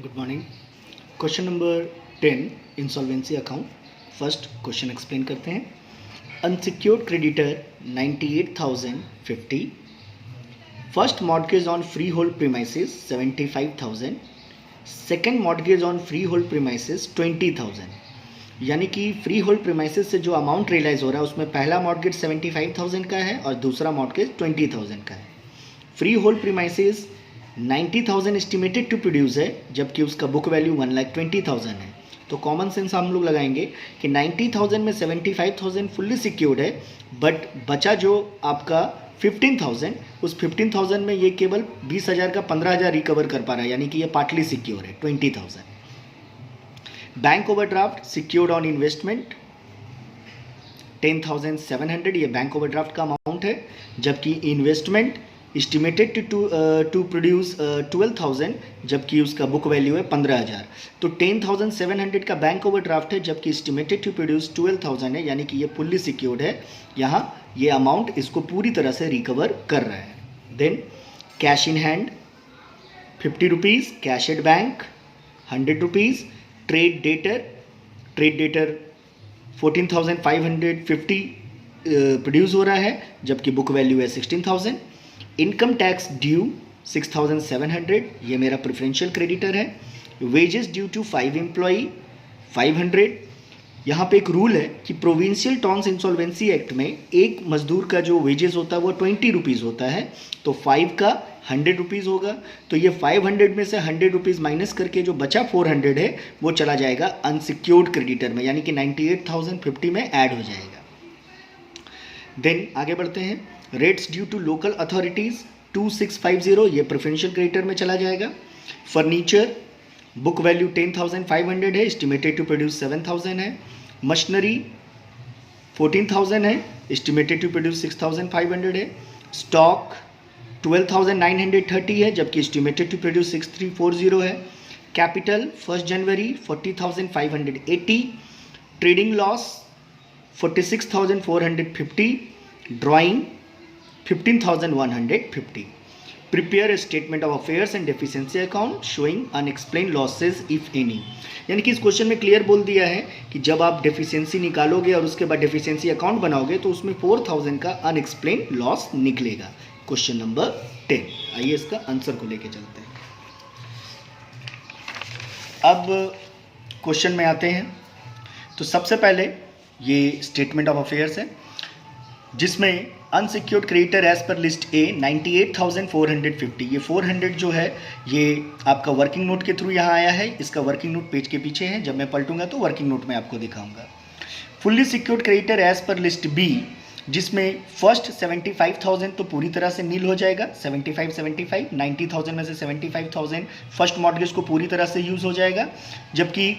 Good morning. Question number 10 insolvency account. First question explain करते हैं। Unsecured creditor 98,050, first mortgage on free hold premises 75,000, second mortgage on free hold premises 20,000। यानी कि free hold premises से जो amount realise हो रहा है उसमें पहला मॉर्गेज 75,000 का है और दूसरा मॉर्गेज 20,000 का है। Freehold premises 90,000 estimated to produce है, जबकि उसका बुक वैल्यू 1,20,000 है। तो कॉमन सेंस हम लोग लगाएंगे कि 90,000 में 75,000 फुल्ली सिक्योर्ड है, बट बचा जो आपका 15,000, उस 15,000 में ये केवल 20,000 का 15,000 रिकवर कर पा रहा है, यानी कि ये पार्टली सिक्योर है 20,000। Bank overdraft secured on investment 10,700, ये बैंक ओवरड्राफ्ट का अमाउंट है, जबकि इन्वेस्टमेंट एस्टिमेटेड टू प्रोड्यूस 12,000, जबकि उसका बुक वैल्यू है 15,000। तो 10,700 का बैंक ओवरड्राफ्ट है, जबकि एस्टिमेटेड टू प्रोड्यूस 12,000 है, यानी कि ये फुल्ली सिक्योर्ड है। यहाँ ये अमाउंट इसको पूरी तरह से रिकवर कर रहा है। Then cash in hand 50 rupees, cash at bank 100 rupees, trade debtor 14,550 produce हो रहा है, जबकि बुक वैल्यू है 16,000। इनकम टैक्स ड्यू 6,700, ये मेरा प्रेफरेंशियल क्रेडिटर है। Wages due to 5 employee 500। यहाँ पे एक रूल है कि प्रोविंशियल टाउन्स इंसॉल्वेंसी एक्ट में एक मजदूर का जो वेजेस होता है वो 20 रुपीज़ होता है, तो 5 का 100 रुपीज़ होगा। तो ये 500 में से 100 रुपीज़ माइनस करके जो बचा 400 है वो चला जाएगा अनसिक्योर्ड क्रेडिटर में, यानी कि 98,050 में ऐड हो जाएगा। देन आगे बढ़ते हैं। Rates due to local authorities 2650, ये प्रेफरेंशियल क्रेडिटर में चला जाएगा। फर्नीचर बुक वैल्यू 10,500 है, एस्टिमेटेड टू प्रोड्यूस 7,000 है। मशीनरी 14,000 है, एस्टिमेटेड टू प्रोड्यूस 6,500 है। स्टॉक 12,930 है, जबकि एस्टिमेटेड टू प्रोड्यूस 6,340 है। Capital 1 January 40,580। Trading loss 46,450। Drawing 15,150। Prepare statement of affairs and deficiency account showing unexplained losses if any. यानी कि इस क्वेश्चन में क्लियर बोल दिया है कि जब आप डेफिशिएंसी निकालोगे और उसके बाद डेफिशिएंसी अकाउंट बनाओगे तो उसमें 4,000 का अनएक्सप्लेन लॉस निकलेगा। Question number 10। आइए इसका आंसर को लेके चलते हैं। अब क्वेश्चन में आते हैं। तो सबसे पहले ये स्टेटमेंट ऑफ अफेयर्स है, जिसमें unsecured creditor as per list A 98,450, ये 400 जो है ये आपका वर्किंग नोट के थ्रू यहाँ आया है। इसका वर्किंग नोट पेज के पीछे है, जब मैं पलटूंगा तो वर्किंग नोट में आपको दिखाऊंगा। Fully secured creditor as per list B, जिसमें फर्स्ट 75,000 तो पूरी तरह से नील हो जाएगा। 75 90,000 में से 75,000 फर्स्ट मॉर्गेज को पूरी तरह से यूज़ हो जाएगा, जबकि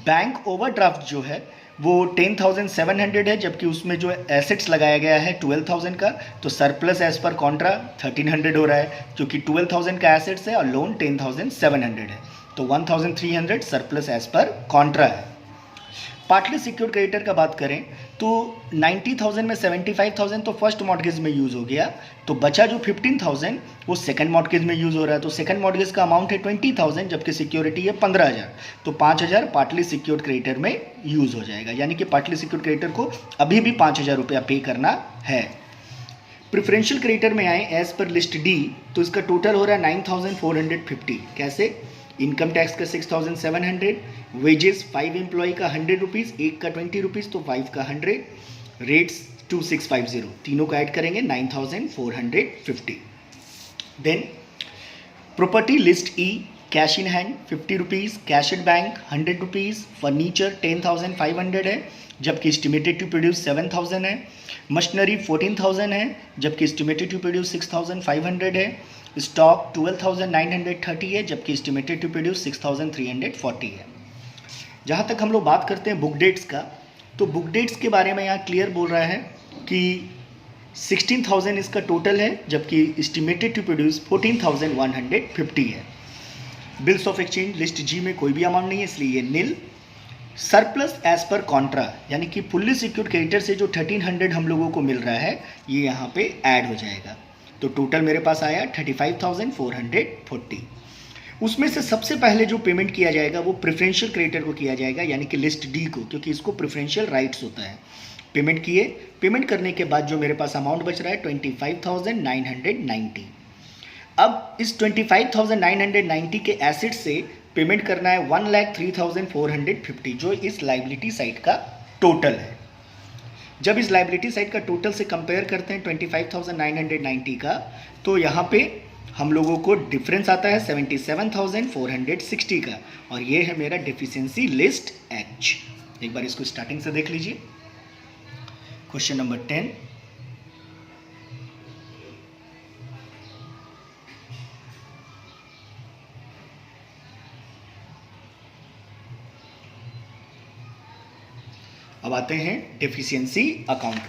बैंक ओवरड्राफ्ट जो है वो 10,700 है, जबकि उसमें जो एसेट्स लगाया गया है 12,000 का, तो सरप्लस एज पर कॉन्ट्रा 1,300 हो रहा है, क्योंकि 12,000 का एसेट्स है और लोन 10,700 है, तो 1,300 सरप्लस एज पर कॉन्ट्रा है। पार्टली सिक्योर्ड क्रेडिटर का बात करें तो 90,000 में 75,000 तो फर्स्ट मॉर्गेज में यूज़ हो गया, तो बचा जो 15,000 वो सेकंड मॉर्गेज में यूज़ हो रहा है। तो सेकंड मॉर्गेज का अमाउंट है 20,000, जबकि सिक्योरिटी है 15,000, तो 5,000 पार्टली सिक्योर्ड क्रेडिटर में यूज़ हो जाएगा, यानी कि पार्टली सिक्योर्ड क्रेडिटर को अभी भी 5,000 रुपया पे करना है। प्रेफरेंशियल क्रेडिटर में आए एज पर लिस्ट डी, तो इसका टोटल हो रहा है 9,450। कैसे? इनकम टैक्स का 6,700, वेजेस 5 एम्प्लॉय का 100 रुपीज़, एक का 20 रुपीज़, तो 5 का 100, रेट्स 2650, तीनों का ऐड करेंगे 9,450। Then property list E, cash in hand 50 rupees, cash at bank 100 rupees, furniture 10,500 है, जबकि एस्टिमेटेड टू प्रोड्यूस 7,000 है। मशीनरी 14,000 है, जबकि एस्टिमेटेड टू प्रोड्यूस 6,500 है। स्टॉक 12,930 है, जबकि एस्टिमेटेड टू प्रोड्यूस 6,340 है। जहाँ तक हम लोग बात करते हैं बुक डेट्स का, तो बुक डेट्स के बारे में यहाँ क्लियर बोल रहा है कि 16,000 इसका टोटल है, जबकि एस्टिमेटेड टू प्रोड्यूस 14,150 है। बिल्स ऑफ एक्सचेंज लिस्ट जी में कोई भी अमाउंट नहीं है, इसलिए ये नील। सरप्लस एज पर कॉन्ट्रा, यानी कि फुल्ली सिक्योर्ड क्रेडिटर से जो 1,300 हम लोगों को मिल रहा है ये यहाँ पे ऐड हो जाएगा, तो टोटल मेरे पास आया 35,440। उसमें से सबसे पहले जो पेमेंट किया जाएगा वो प्रेफरेंशियल क्रेडिटर को किया जाएगा, यानी कि लिस्ट डी को, क्योंकि इसको प्रेफरेंशियल राइट्स होता है। पेमेंट किए, पेमेंट करने के बाद जो मेरे पास अमाउंट बच रहा है 25,990। अब इस 25,990 के एसेट से पेमेंट करना है 1,03,450, जो इस लाइबिलिटी साइड का टोटल है। जब इस लाइबिलिटी साइड का टोटल से कंपेयर करते हैं 25,990 का, तो यहाँ पे हम लोगों को डिफरेंस आता है 77,460 का, और ये है मेरा डेफिशिएंसी लिस्ट एच। एक बार इसको स्टार्टिंग से देख लीजिए। क्वेश्चन नंबर 10, अब आते हैं डेफिशिएंसी अकाउंट में।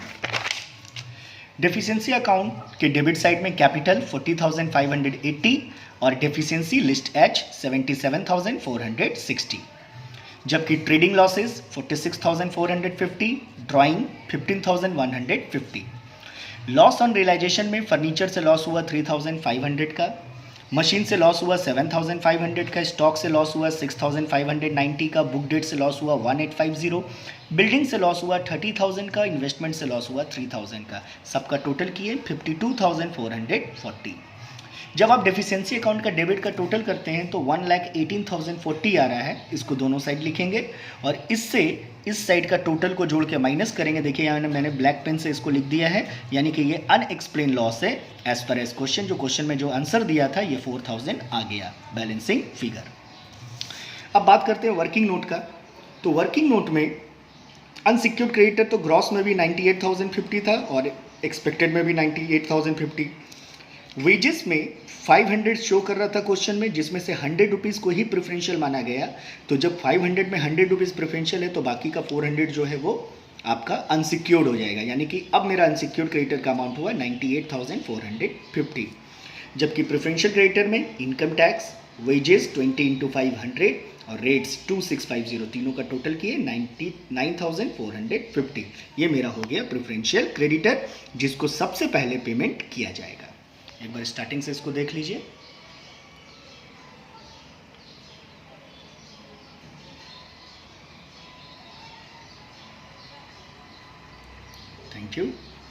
डेफिशिएंसी अकाउंट के डेबिट साइड में कैपिटल 40,580 और डेफिशिएंसी लिस्ट एच 77,460, जबकि trading losses 46,450, drawing 15,150। Loss on realisation में फर्नीचर से लॉस हुआ 3,500 का, मशीन से लॉस हुआ 7,500 का, स्टॉक से लॉस हुआ 6,590 का, बुक डेट से लॉस हुआ 1,850, बिल्डिंग से लॉस हुआ 30,000 का, इन्वेस्टमेंट से लॉस हुआ 3,000 का। सबका टोटल किए 52,440। जब आप डेफिशिएंसी अकाउंट का डेबिट का टोटल करते हैं तो 1,18,040 आ रहा है। इसको दोनों साइड लिखेंगे और इससे इस साइड का टोटल को जोड़ के माइनस करेंगे। देखिए यहाँ मैंने ब्लैक पेन से इसको लिख दिया है, यानी कि ये अनएक्सप्लेन लॉस है एज पर एज क्वेश्चन। जो क्वेश्चन में जो आंसर दिया था ये 4,000 आ गया बैलेंसिंग फिगर। अब बात करते हैं वर्किंग नोट का। तो वर्किंग नोट में अनसिक्योर्ड क्रेडिटर तो ग्रॉस में भी 98,050 था और एक्सपेक्टेड में भी 98,050। वेजेस में 500 शो कर रहा था क्वेश्चन में, जिसमें से 100 रुपीज़ को ही प्रेफरेंशियल माना गया। तो जब 500 में 100 रुपीज़ प्रेफरेंशियल है तो बाकी का 400 जो है वो आपका अनसिक्योर्ड हो जाएगा, यानी कि अब मेरा अनसिक्योर्ड क्रेडिटर का अमाउंट हुआ 98,450। जबकि प्रेफरेंशियल क्रेडिटर में इनकम टैक्स, वेजेस 20 इंटू 500 और रेट्स 2650, तीनों का टोटल किए 99,450। ये मेरा हो गया प्रेफरेंशियल क्रेडिटर, जिसको सबसे पहले पेमेंट किया जाएगा। एक बार स्टार्टिंग से इसको देख लीजिए। Thank you.